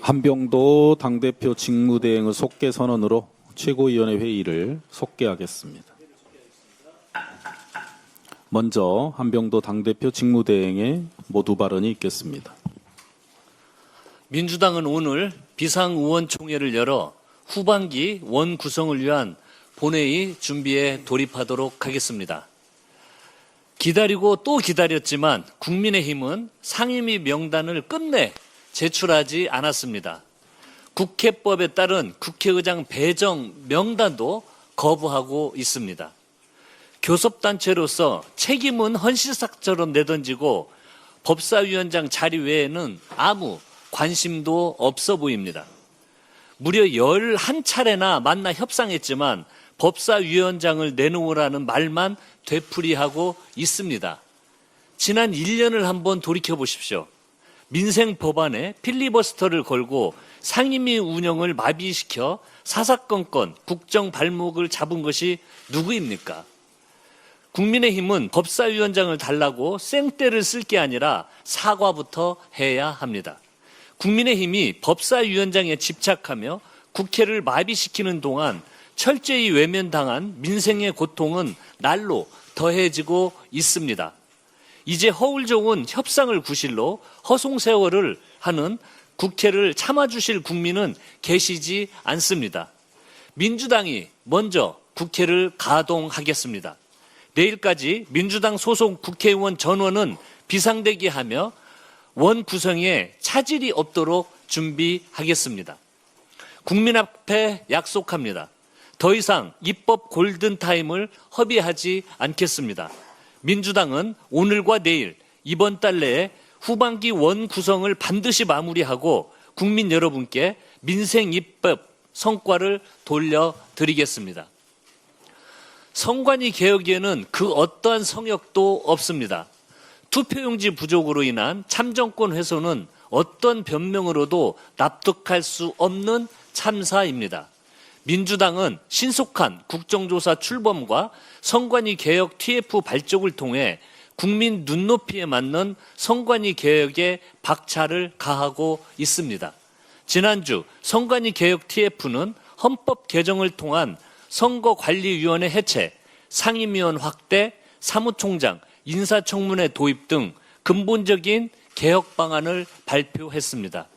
한병도 당대표 직무대행의 속개 선언으로 최고위원회 회의를 속개하겠습니다. 먼저 한병도 당대표 직무대행의 모두 발언이 있겠습니다. 민주당은 오늘 비상의원총회를 열어 후반기 원 구성을 위한 본회의 준비에 돌입하도록 하겠습니다. 기다리고 또 기다렸지만 국민의힘은 상임위 명단을 끝내 제출하지 않았습니다. 국회법에 따른 국회의장 배정 명단도 거부하고 있습니다. 교섭단체로서 책임은 헌신삭처럼 내던지고 법사위원장 자리 외에는 아무 관심도 없어 보입니다. 무려 11차례나 만나 협상했지만 법사위원장을 내놓으라는 말만 되풀이하고 있습니다. 지난 1년을 한번 돌이켜 보십시오. 민생 법안에 필리버스터를 걸고 상임위 운영을 마비시켜 사사건건 국정 발목을 잡은 것이 누구입니까? 국민의힘은 법사위원장을 달라고 생떼를 쓸 게 아니라 사과부터 해야 합니다. 국민의힘이 법사위원장에 집착하며 국회를 마비시키는 동안 철저히 외면당한 민생의 고통은 날로 더해지고 있습니다. 이제 허울 좋은 협상을 구실로 허송세월을 하는 국회를 참아주실 국민은 계시지 않습니다. 민주당이 먼저 국회를 가동하겠습니다. 내일까지 민주당 소속 국회의원 전원은 비상대기하며 원 구성에 차질이 없도록 준비하겠습니다. 국민 앞에 약속합니다. 더 이상 입법 골든타임을 허비하지 않겠습니다. 민주당은 오늘과 내일 이번 달 내에 후반기 원 구성을 반드시 마무리하고 국민 여러분께 민생 입법 성과를 돌려드리겠습니다. 선관위 개혁에는 그 어떠한 성역도 없습니다. 투표용지 부족으로 인한 참정권 훼손은 어떤 변명으로도 납득할 수 없는 참사입니다. 민주당은 신속한 국정조사 출범과 선관위 개혁 TF 발족을 통해 국민 눈높이에 맞는 선관위 개혁에 박차를 가하고 있습니다. 지난주 선관위 개혁 TF는 헌법 개정을 통한 선거관리위원회 해체, 상임위원 확대, 사무총장, 인사청문회 도입 등 근본적인 개혁 방안을 발표했습니다.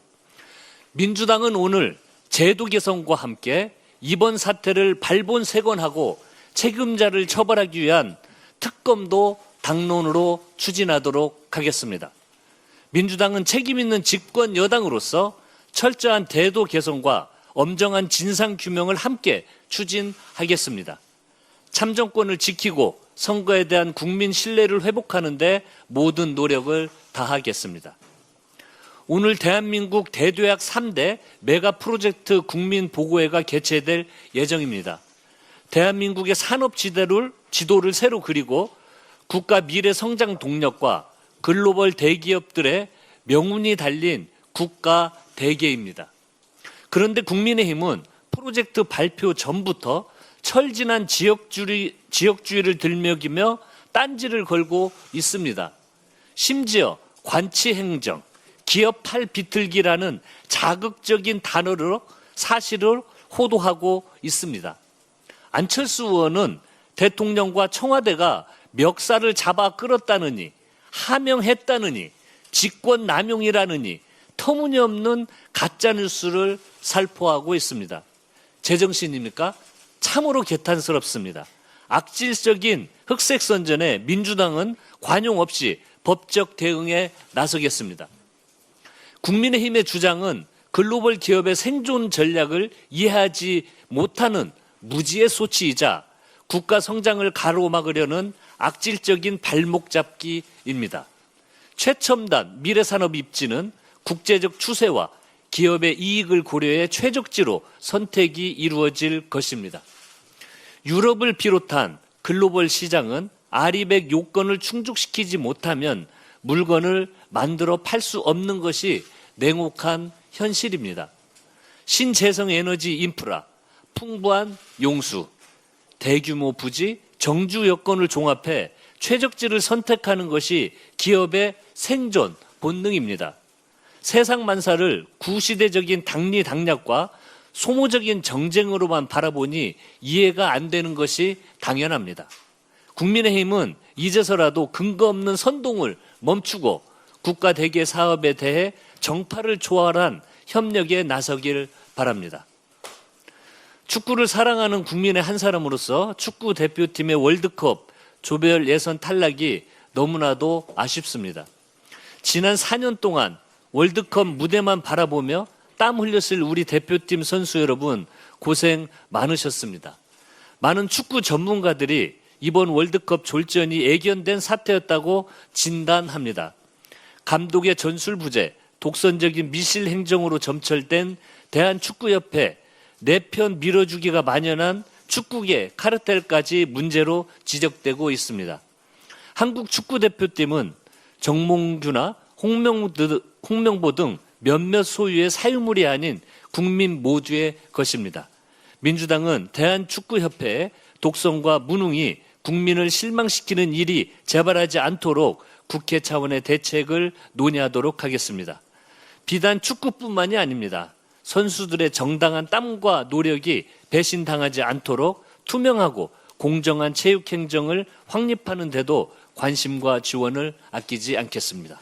민주당은 오늘 제도 개선과 함께 이번 사태를 발본색원하고 책임자를 처벌하기 위한 특검도 당론으로 추진하도록 하겠습니다. 민주당은 책임 있는 집권 여당으로서 철저한 제도 개선과 엄정한 진상 규명을 함께 추진하겠습니다. 참정권을 지키고 선거에 대한 국민 신뢰를 회복하는 데 모든 노력을 다하겠습니다. 오늘 대한민국 대도약 3대 메가 프로젝트 국민보고회가 개최될 예정입니다. 대한민국의 산업 지도를 새로 그리고 국가 미래 성장 동력과 글로벌 대기업들의 명운이 달린 국가 대계입니다. 그런데 국민의힘은 프로젝트 발표 전부터 철진한 지역주의를 들먹이며 딴지를 걸고 있습니다. 심지어 관치행정, 기업 팔 비틀기라는 자극적인 단어로 사실을 호도하고 있습니다. 안철수 의원은 대통령과 청와대가 멱살을 잡아 끌었다느니, 하명했다느니, 직권남용이라느니 터무니없는 가짜뉴스를 살포하고 있습니다. 제정신입니까? 참으로 개탄스럽습니다. 악질적인 흑색선전에 민주당은 관용 없이 법적 대응에 나서겠습니다. 국민의힘의 주장은 글로벌 기업의 생존 전략을 이해하지 못하는 무지의 소치이자 국가 성장을 가로막으려는 악질적인 발목 잡기입니다. 최첨단 미래산업 입지는 국제적 추세와 기업의 이익을 고려해 최적지로 선택이 이루어질 것입니다. 유럽을 비롯한 글로벌 시장은 아리백 요건을 충족시키지 못하면 물건을 만들어 팔 수 없는 것이 냉혹한 현실입니다. 신재생 에너지 인프라, 풍부한 용수, 대규모 부지, 정주 여건을 종합해 최적지를 선택하는 것이 기업의 생존 본능입니다. 세상만사를 구시대적인 당리당략과 소모적인 정쟁으로만 바라보니 이해가 안 되는 것이 당연합니다. 국민의힘은 이제서라도 근거 없는 선동을 멈추고 국가 대개 사업에 대해 정파를 초월한 협력에 나서길 바랍니다. 축구를 사랑하는 국민의 한 사람으로서 축구 대표팀의 월드컵 조별 예선 탈락이 너무나도 아쉽습니다. 지난 4년 동안 월드컵 무대만 바라보며 땀 흘렸을 우리 대표팀 선수 여러분 고생 많으셨습니다. 많은 축구 전문가들이 이번 월드컵 졸전이 예견된 사태였다고 진단합니다. 감독의 전술 부재, 독선적인 미실 행정으로 점철된 대한축구협회 내 편 밀어주기가 만연한 축구계 카르텔까지 문제로 지적되고 있습니다. 한국 축구대표팀은 정몽규나 홍명보 등 몇몇 소유의 사유물이 아닌 국민 모두의 것입니다. 민주당은 대한축구협회의 독선과 무능이 국민을 실망시키는 일이 재발하지 않도록 국회 차원의 대책을 논의하도록 하겠습니다. 비단 축구뿐만이 아닙니다. 선수들의 정당한 땀과 노력이 배신당하지 않도록 투명하고 공정한 체육행정을 확립하는 데도 관심과 지원을 아끼지 않겠습니다.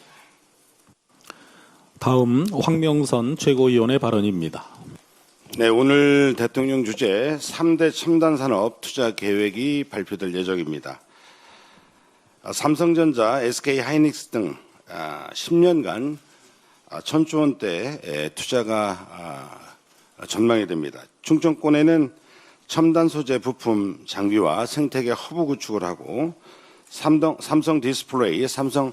다음 황명선 최고위원의 발언입니다. 네, 오늘 대통령 주재 3대 첨단 산업 투자 계획이 발표될 예정입니다. 삼성전자, SK하이닉스 등 10년간 1,000조 원대 투자가 전망이 됩니다. 충청권에는 첨단 소재 부품 장비와 생태계 허브 구축을 하고 삼성 디스플레이, 삼성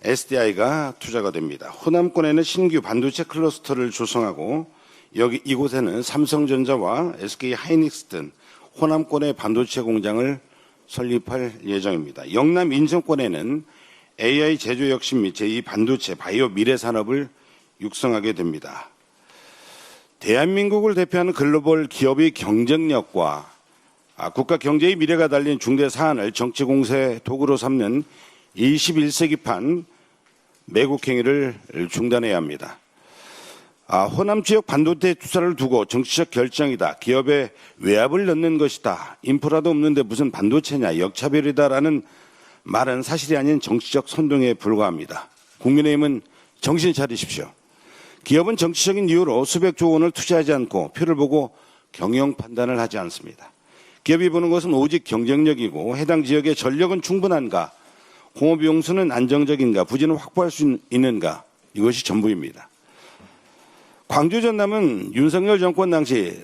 SDI가 투자가 됩니다. 호남권에는 신규 반도체 클러스터를 조성하고 이곳에는 삼성전자와 SK하이닉스 등 호남권의 반도체 공장을 설립할 예정입니다. 영남 인천권에는 AI 제조 혁신 및 제2반도체 바이오 미래 산업을 육성하게 됩니다. 대한민국을 대표하는 글로벌 기업의 경쟁력과 국가 경제의 미래가 달린 중대 사안을 정치 공세 도구로 삼는 21세기판 매국 행위를 중단해야 합니다. 호남 지역 반도체 투자를 두고 정치적 결정이다. 기업에 외압을 넣는 것이다. 인프라도 없는데 무슨 반도체냐. 역차별이다라는 말은 사실이 아닌 정치적 선동에 불과합니다. 국민의힘은 정신 차리십시오. 기업은 정치적인 이유로 수백조 원을 투자하지 않고 표를 보고 경영 판단을 하지 않습니다. 기업이 보는 것은 오직 경쟁력이고 해당 지역의 전력은 충분한가, 공업 용수는 안정적인가, 부지는 확보할 수 있는가, 이것이 전부입니다. 광주 전남은 윤석열 정권 당시